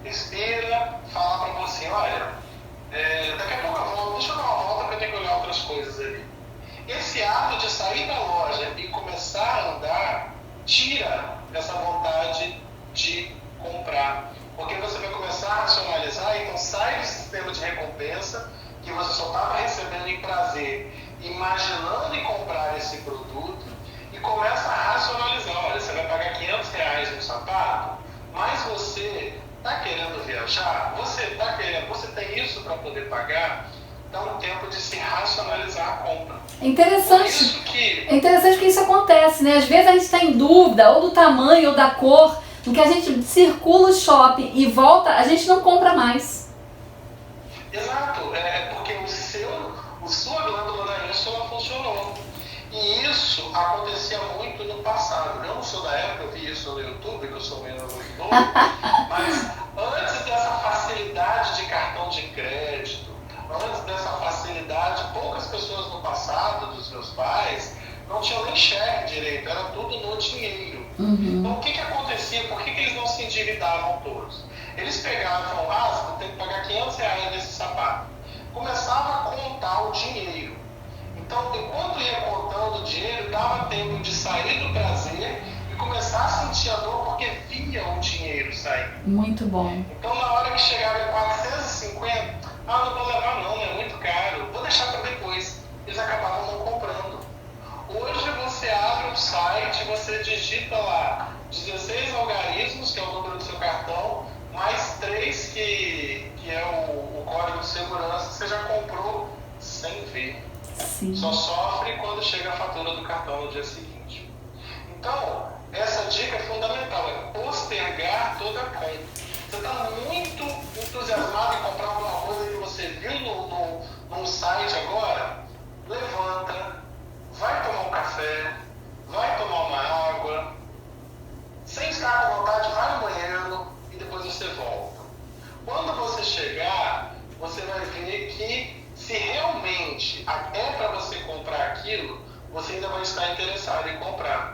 Respira, fala para você, olha, daqui a pouco eu volto, deixa eu dar uma volta porque eu tenho que olhar outras coisas ali. Esse ato de sair da loja e começar a andar, tira essa vontade de comprar. Porque você vai começar a racionalizar, então sai do sistema de recompensa, que você só estava recebendo em prazer, imaginando em comprar esse produto, e começa a racionalizar. Olha, você vai pagar R$500 no sapato, mas você está querendo viajar? Você tem isso para poder pagar? Dá um tempo de se racionalizar a compra. É interessante que isso acontece, né? Às vezes a gente está em dúvida, ou do tamanho, ou da cor, no que a gente circula o shopping e volta, a gente não compra mais. Exato, porque sua glândula da ínsula funcionou. E isso acontecia muito no passado. Eu não sou da época, eu vi isso no YouTube, que eu sou meio novo, mas antes dessa facilidade de cartão de crédito, antes dessa facilidade, poucas pessoas no passado, dos meus pais, não tinham nem cheque direito, era tudo no dinheiro. Então o que acontecia? Por que eles não se endividavam todos? Eles pegavam, você tem que pagar R$500 nesse sapato. Começava a contar o dinheiro. Então, enquanto ia contando o dinheiro, dava tempo de sair do prazer e começar a sentir a dor porque via o dinheiro sair. Muito bom. Então, na hora que chegava em 450, não vou levar não, é muito caro, vou deixar para depois. Eles acabavam não comprando. Hoje você abre um site, você digita lá 16 algarismos, que é o número do seu cartão, mais 3 que é o código de segurança, você já comprou sem ver. Sim. Só sofre quando chega a fatura do cartão no dia seguinte. Então, essa dica é fundamental, é postergar toda a compra. Você está muito entusiasmado em comprar alguma coisa que você viu num site agora? Levanta, vai tomar um café, vai tomar uma água, sem estar com vontade, vai no banheiro e depois você volta. Quando você chegar, você vai ver que se realmente é para você comprar aquilo, você ainda vai estar interessado em comprar.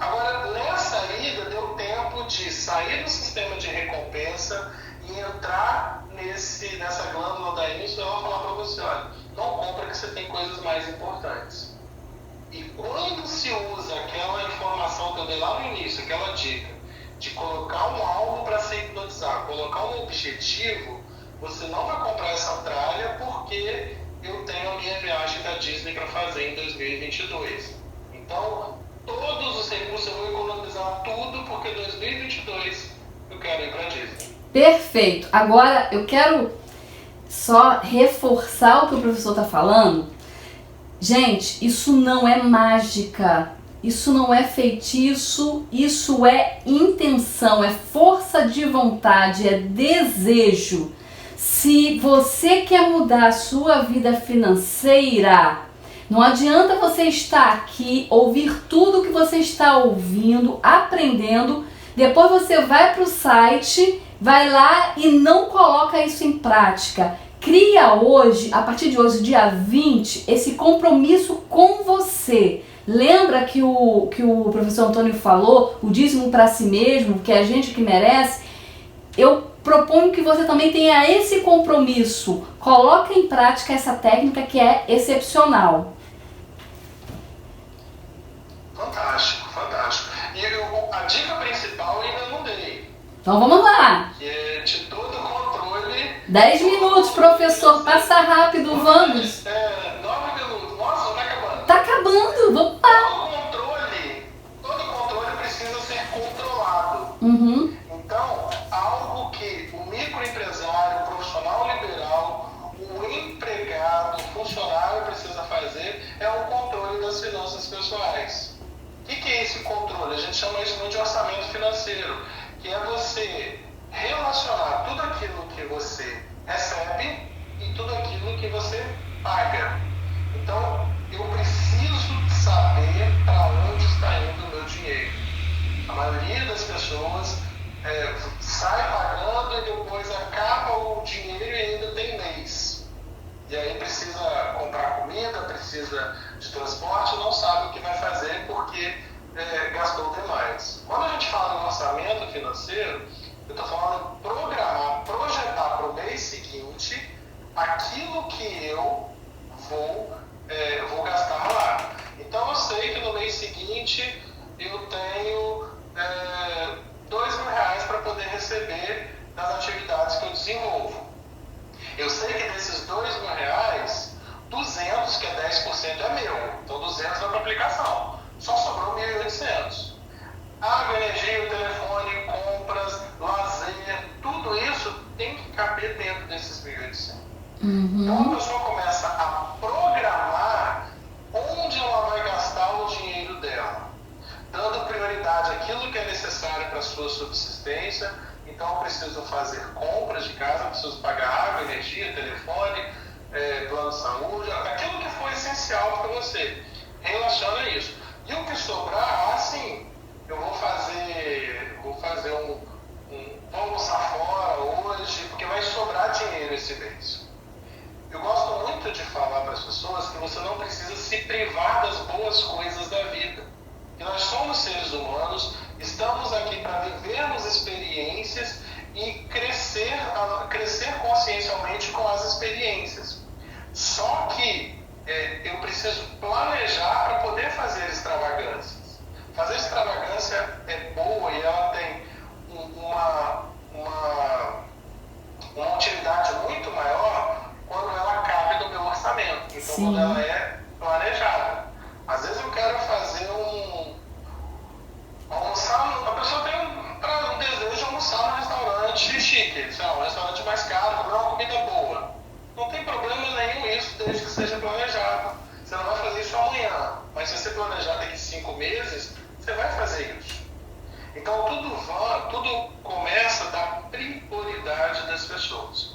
Agora, nessa ida, deu tempo de sair do sistema de recompensa e entrar nessa glândula da ínsula e ela falar para você, olha, não compra que você tem coisas mais importantes. E quando se usa aquela informação que eu dei lá no início, aquela dica, de colocar um alvo para se hipnotizar, colocar um objetivo, você não vai comprar essa tralha porque eu tenho a minha viagem da Disney para fazer em 2022. Então, todos os recursos eu vou economizar tudo porque em 2022 eu quero ir para Disney. Perfeito. Agora eu quero só reforçar o que o professor está falando. Gente, isso não é mágica, isso não é feitiço, isso é intenção, é força de vontade, é desejo. Se você quer mudar a sua vida financeira, não adianta você estar aqui, ouvir tudo que você está ouvindo, aprendendo, depois você vai para o site, vai lá e não coloca isso em prática. Cria hoje, a partir de hoje, dia 20, esse compromisso com você. Lembra que o professor Antônio falou, o dízimo para si mesmo, que é a gente que merece? Eu proponho que você também tenha esse compromisso. Coloque em prática essa técnica que é excepcional. Fantástico, fantástico. E a dica principal eu ainda não dei. Então vamos lá. Que é de todo controle. 10 minutos, professor. Passa rápido, vamos. 9 minutos. Nossa, já tá acabando. Tá acabando, vamos lá. Todo controle precisa ser controlado. Então, algo que o microempresário, o profissional liberal, o empregado, o funcionário precisa fazer é o controle das finanças pessoais. O que é esse controle? A gente chama isso de orçamento financeiro, que é você relacionar tudo aquilo que você recebe e tudo aquilo que você paga. Então, eu preciso saber para onde está indo o meu dinheiro. A maioria das pessoas sai pagando e depois acaba o dinheiro e ainda tem mês. E aí precisa comprar comida, precisa de transporte, não sabe o que vai fazer porque gastou demais. Quando a gente fala em orçamento financeiro, eu estou falando em programar, projetar para o mês seguinte aquilo que eu vou gastar lá. Então eu sei que no mês seguinte eu tenho R$2.000 para poder receber fazer compras de casa, preciso pagar água, energia, telefone, plano de saúde, aquilo que for essencial para você. Relaciona isso. E o que sobrar, assim, eu vou fazer vou almoçar fora hoje, porque vai sobrar dinheiro esse mês. Eu gosto muito de falar para as pessoas que você não precisa se privar das boas coisas da vida. Que nós somos seres humanos, estamos aqui para vivermos experiências e crescer consciencialmente com as experiências. Só que eu preciso planejar para poder fazer extravagâncias. Fazer extravagância é boa e ela tem uma utilidade muito maior quando ela cabe no meu orçamento. Então, Sim. Quando ela é planejada. Às vezes eu quero fazer almoçar, a pessoa tem um desejo de almoçar num restaurante chique, sei lá, um restaurante mais caro, comer uma comida boa. Não tem problema nenhum isso, desde que seja planejado. Você não vai fazer isso amanhã, mas se você planejar daqui 5 meses, você vai fazer isso. Então tudo começa da prioridade das pessoas.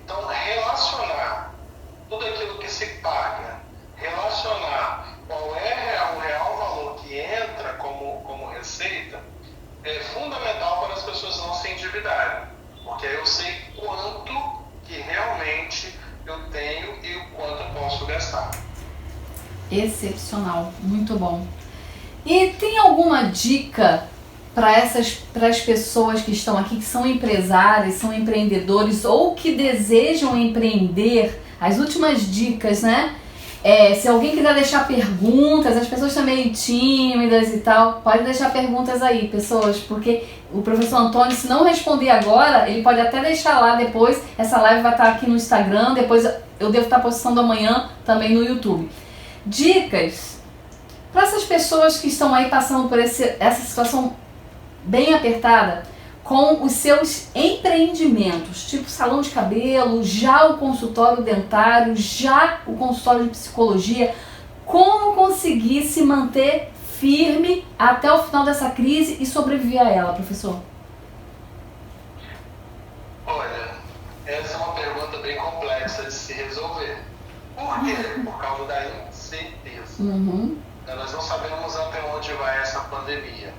Então relacionar tudo aquilo que se paga, relacionar qual é o real valor que entra como receita, é fundamental para as pessoas não se endividarem. Porque aí eu sei quanto que realmente eu tenho e o quanto eu posso gastar. Excepcional, muito bom. E tem alguma dica para as pessoas que estão aqui, que são empresários, são empreendedores ou que desejam empreender? As últimas dicas, né? Se alguém quiser deixar perguntas, as pessoas estão meio tímidas e tal, pode deixar perguntas aí, pessoas, porque o professor Antônio, se não responder agora, ele pode até deixar lá depois. Essa live vai estar aqui no Instagram, depois eu devo estar postando amanhã também no YouTube. Dicas para essas pessoas que estão aí passando por essa situação bem apertada com os seus empreendimentos, tipo salão de cabelo, já o consultório dentário, já o consultório de psicologia. Como conseguir se manter firme até o final dessa crise e sobreviver a ela, professor? Olha, essa é uma pergunta bem complexa de se resolver. Por quê? Por causa da incerteza. Nós não sabemos até onde vai essa pandemia.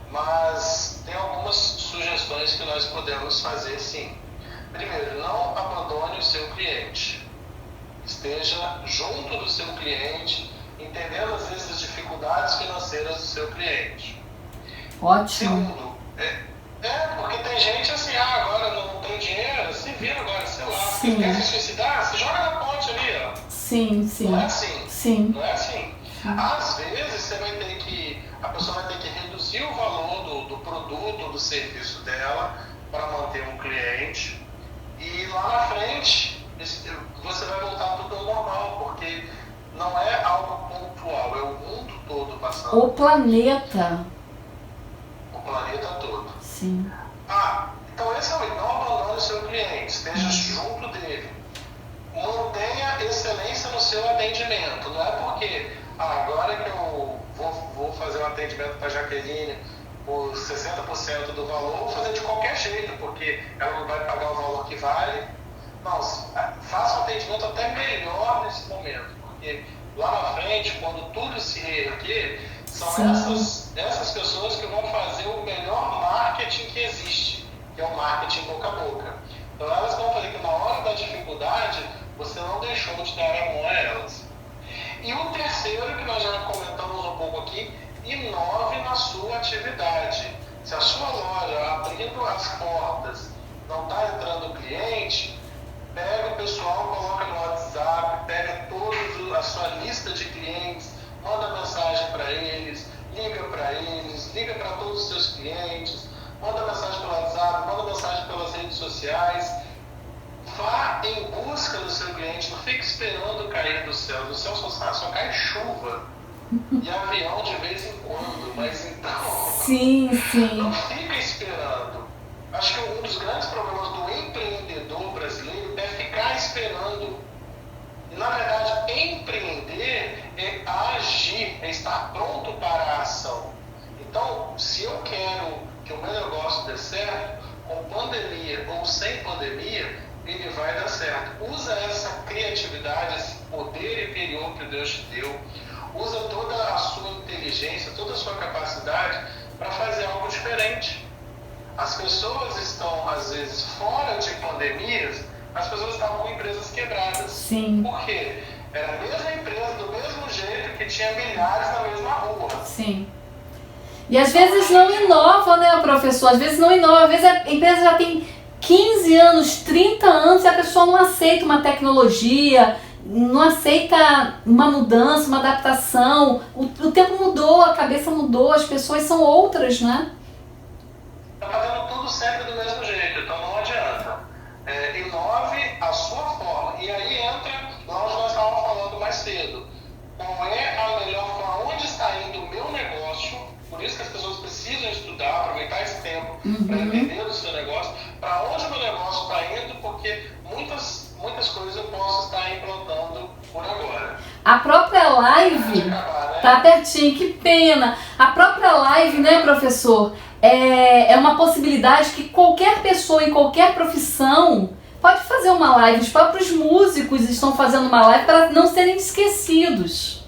Mas tem algumas sugestões que nós podemos fazer, sim. Primeiro, não abandone o seu cliente. Esteja junto do seu cliente, entendendo às vezes as dificuldades financeiras do seu cliente. Ótimo. Segundo, porque tem gente assim, agora não tem dinheiro, se vira agora, sei lá, se quer se suicidar, se joga na ponte ali, ó. Sim. Não é assim. Sim. Não é assim. Às vezes a pessoa vai ter que reduzir o valor do produto ou do serviço dela para manter um cliente, e lá na frente você vai voltar tudo ao normal, porque não é algo pontual, é o mundo todo passando. O planeta. O planeta todo. Sim. Então esse é o não abandone o seu cliente, esteja junto dele. Mantenha excelência no seu atendimento. Não é porque agora que eu vou fazer um atendimento para a Jaqueline por 60% do valor, vou fazer de qualquer jeito, porque ela não vai pagar o valor que vale. Não, faça um atendimento até melhor nesse momento, porque lá na frente, quando tudo se reerguer, são essas pessoas que vão fazer o melhor marketing que existe, que é o marketing boca a boca. Então elas vão fazer que na hora da dificuldade, você não deixou de dar a mão a elas. E o terceiro, que nós já comentamos um pouco aqui, inove na sua atividade. Se a sua loja, abrindo as portas, não está entrando cliente, pega o pessoal, coloca no WhatsApp, pega toda a sua lista de clientes, manda mensagem para eles, liga para todos os seus clientes, manda mensagem pelo WhatsApp, manda mensagem pelas redes sociais. Vá em busca do seu cliente, não fique esperando cair do céu. Do céu só cai chuva e avião de vez em quando, mas então Sim. não fica esperando. Acho que um dos grandes problemas do empreendedor brasileiro é ficar esperando. E na verdade, empreender é agir, é estar pronto para a ação. Então, se eu quero que o meu negócio dê certo, com pandemia ou sem pandemia, ele vai dar certo. Usa essa criatividade, esse poder interior que Deus te deu, usa toda a sua inteligência, toda a sua capacidade para fazer algo diferente. As pessoas estão, às vezes, fora de pandemias, as pessoas estavam com empresas quebradas. Sim. Por quê? Era a mesma empresa, do mesmo jeito, que tinha milhares na mesma rua. Sim. E às vezes não inova, né, professor? Às vezes não inova. Às vezes a empresa já tem 15 anos, 30 anos e a pessoa não aceita uma tecnologia, não aceita uma mudança, uma adaptação. O tempo mudou, a cabeça mudou, as pessoas são outras, né? Está fazendo tudo sempre do mesmo jeito, então não adianta. Inove a sua forma. E aí entra lá onde nós estávamos falando mais cedo. Qual é a melhor forma? Onde está indo o meu negócio? Por isso que as pessoas precisam estudar, aproveitar esse tempo para entender do seu negócio. Para onde o meu negócio está indo? Porque muitas coisas eu posso estar implantando por agora. A própria live tá pertinho, que pena. A própria live, né, professor, é uma possibilidade que qualquer pessoa em qualquer profissão pode fazer uma live. Os próprios músicos estão fazendo uma live para não serem esquecidos.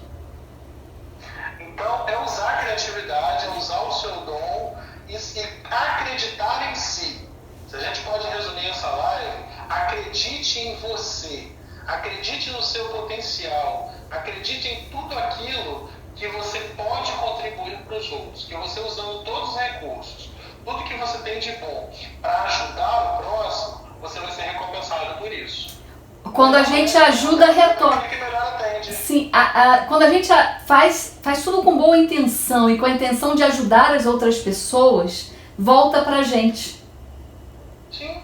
Então, é usar a criatividade, é usar o seu dom e acreditar em si. Se a gente pode resumir essa live, acredite em você, acredite no seu potencial, acredite em tudo aquilo que você pode contribuir para os outros, que você usando todos os recursos, tudo que você tem de bom para ajudar o próximo, você vai ser recompensado por isso. Quando a gente ajuda, retorna. Sim, quando a gente faz tudo com boa intenção e com a intenção de ajudar as outras pessoas, volta pra gente. Sim,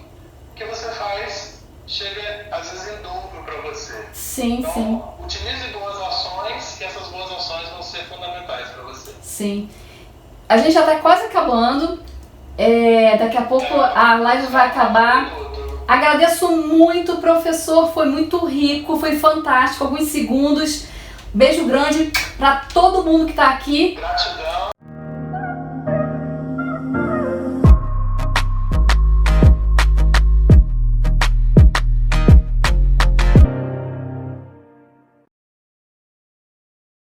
o que você faz chega às vezes em dobro para você. Sim, então, sim. Utilize boas ações e essas boas ações vão ser fundamentais para você. Sim. A gente já está quase acabando. Daqui a pouco a live vai acabar. Agradeço muito, professor. Foi muito rico, foi fantástico. Alguns segundos. Beijo grande para todo mundo que está aqui. Gratidão.